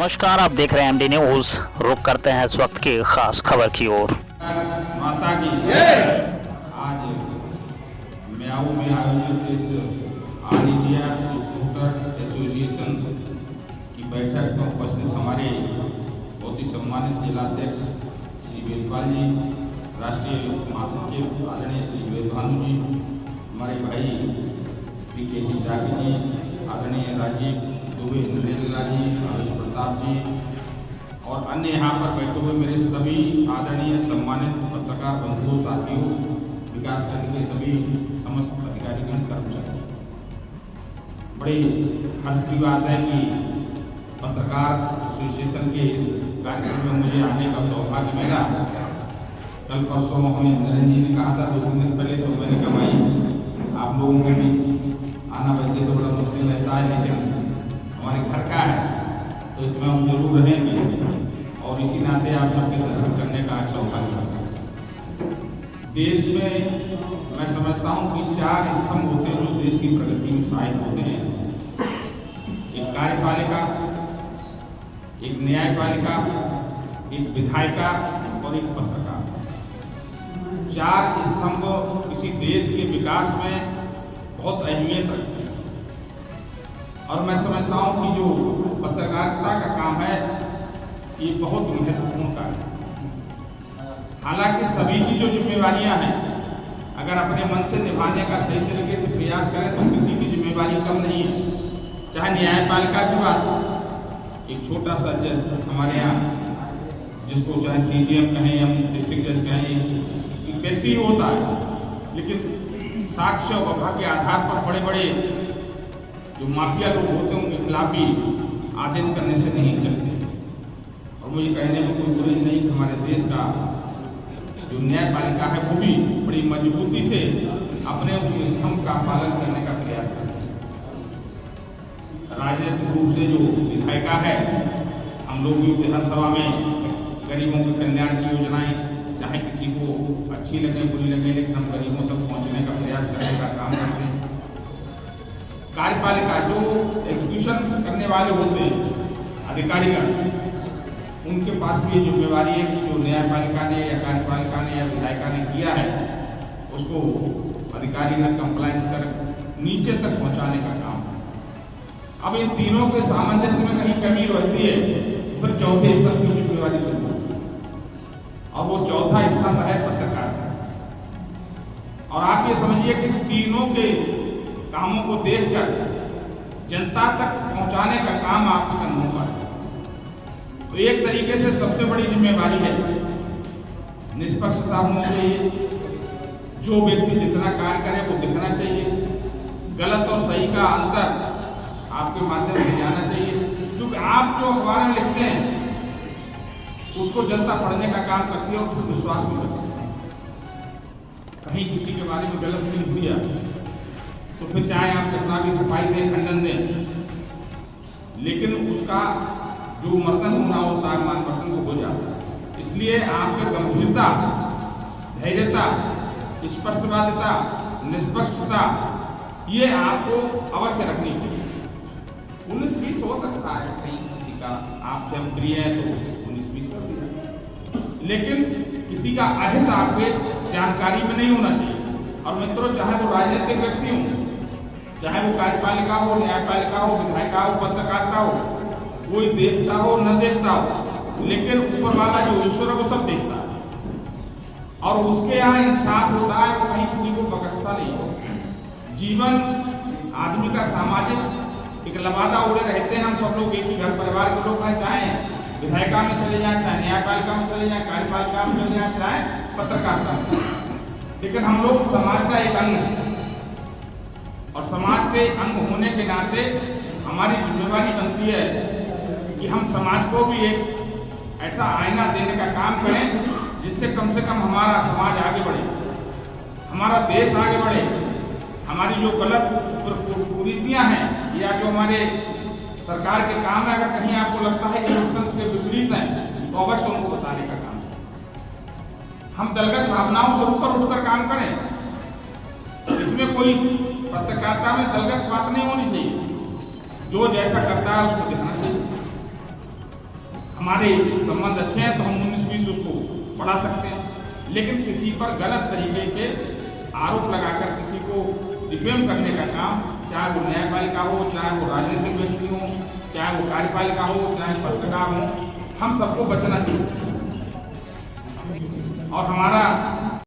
नमस्कार, आप देख रहे हैं एमडी न्यूज। रुक करते हैं इस वक्त की खास खबर की ओर। माता की आज म्याऊ में आयोजित इस ऑल इंडिया रिपोर्टर्स एसोसिएशन की बैठक में उपस्थित हमारे बहुत ही सम्मानित जिलाध्यक्ष श्री वेदपाल जी, राष्ट्रीय महासचिव आदरणीय श्री वेदभानु जी, हमारे भाई पी.के. शाही जी, आदरणीय राजीव दुबे, नरेंद्र जी, आवेश प्रताप जी और अन्य यहाँ पर बैठे हुए मेरे सभी आदरणीय सम्मानित पत्रकार बंधुओं, साथियों, विकास खंड के सभी समस्त अधिकारीगण, कर्मचारी, बड़ी हर्ष की बात है कि पत्रकार एसोसिएशन के इस कार्यक्रम में मुझे आने का सौभाग्य मिला। कल परसों हमें नरेंद्र जी ने कहा था 2 दिन पहले, तो मैंने कहा भाई आप लोगों के बीच आना वैसे तो बड़ा मुश्किल रहता है, लेकिन हमारे घर का है तो इसमें हम जरूर रहेंगे और इसी नाते आप सबके दर्शन करने का सौभाग्य है। देश में मैं समझता हूँ कि 4 स्तंभ होते हैं जो देश की प्रगति में सहायक होते हैं। एक कार्यपालिका, एक न्यायपालिका, एक विधायिका और एक पत्रकार। 4 स्तंभ किसी देश के विकास में बहुत अहमियत रखते हैं और मैं समझता हूँ कि जो पत्रकारिता का काम है ये बहुत महत्वपूर्ण कार्य है। हालांकि सभी की जो जिम्मेवारियां हैं अगर अपने मन से निभाने का सही तरीके से प्रयास करें तो किसी की जिम्मेवारी कम नहीं है। चाहे न्यायपालिका की बात, एक छोटा सा जज हमारे यहाँ, जिसको चाहे CJM कहें या डिस्ट्रिक्ट जज कहें, एक व्यक्ति होता है, लेकिन साक्ष्य और गवाह के आधार पर बड़े बड़े जो माफिया लोग होते हैं उनके खिलाफ भी आदेश करने से नहीं चलते। और मुझे कहने में कोई बुराई नहीं कि हमारे देश का जो न्यायपालिका है वो भी बड़ी मजबूती से अपने उस स्तंभ का पालन करने का प्रयास करते हैं। राजनीतिक रूप से जो विधायिका है, हम लोग भी विधानसभा में गरीबों के कल्याण की योजनाएं चाहे किसी को अच्छी लगे बुरी लगे, लेकिन हम गरीबों तक पहुँचने का प्रयास करने का काम करते हैं। कार्यपालिका जो एग्जीक्यूशन करने वाले होते हैं अधिकारीगण, उनके पास भी ये जिम्मेवारी है कि जो न्यायपालिका ने या कार्यपालिका ने या विधायिका ने किया है उसको अधिकारीगण कंप्लायंस कर नीचे तक पहुंचाने का काम है। अब इन तीनों के सामंजस्य में कहीं कमी रहती है, फिर चौथे स्तंभ की जिम्मेवारी शुरू होती है और वो चौथा स्तंभ है पत्रकारिता। और आप ये समझिए कि तीनों के कामों को देखकर जनता तक पहुंचाने का काम आपके कंधों पर है। तो एक तरीके से सबसे बड़ी जिम्मेवारी है निष्पक्षता होनी चाहिए। जो व्यक्ति जितना कार्य करे वो दिखना चाहिए, गलत और सही का अंतर आपके माध्यम से जाना चाहिए, क्योंकि आप जो अखबार में लिखते हैं उसको जनता पढ़ने का काम करती है और उसको विश्वास भी करती है। कहीं किसी के बारे में गलत नहीं हुई है तो फिर चाहे आप कितना भी सफाई दें, खंडन दें, लेकिन उसका जो मर्दन होना होता है मान मर्दन को हो जाता है। इसलिए आपके गंभीरता, धैर्यता, स्पष्टवादिता, निष्पक्षता ये आपको अवश्य रखनी चाहिए। 19-20 हो सकता है कहीं किसी का आपसे हम प्रिय है तो 19-20 कर दिया, लेकिन किसी का अहित आपके जानकारी में नहीं होना चाहिए। और मित्रों, चाहे वो राजनीतिक व्यक्ति हो, चाहे वो कार्यपालिका हो, न्यायपालिका हो, विधायिका हो, पत्रकारिता हो, कोई देखता हो न देखता हो, लेकिन ऊपर वाला जो ईश्वर है वो सब देखता है और उसके यहाँ इंसाफ होता है, वो कहीं किसी को बकसता नहीं हो। जीवन आदमी का सामाजिक एक लबादा उड़े रहते हैं। हम सब लोग एक ही घर परिवार के लोग हैं, चाहे विधायिका में चले जाए, चाहे न्यायपालिका में चले जाए, कार्यपालिका में चले जाए, चाहे पत्रकारिता में, लेकिन हम लोग समाज का एक अंग है और समाज के अंग होने के नाते हमारी जिम्मेवारी बनती है कि हम समाज को भी एक ऐसा आईना देने का काम करें जिससे कम से कम हमारा समाज आगे बढ़े, हमारा देश आगे बढ़े। हमारी जो गलत कुरीतियाँ हैं या जो हमारे सरकार के काम है, अगर कहीं आपको लगता है कि लोकतंत्र के विपरीत हैं तो अवश्य उनको बताने का काम है। हम दलगत भावनाओं से ऊपर उठकर काम करें। इसमें कोई पत्रकारिता में दलगत बात नहीं होनी चाहिए। जो जैसा करता है उसको दिखना चाहिए। हमारे संबंध अच्छे हैं तो हम 19-20 उसको बढ़ा सकते हैं। लेकिन किसी पर गलत तरीके के आरोप लगाकर किसी को डिफेम करने का काम, चाहे वो न्यायपालिका हो, चाहे वो राजनीतिक व्यक्ति हो, चाहे वो कार्यपालिका हो, चाहे पत्रकार हो, हम सबको बचना चाहिए। और हमारा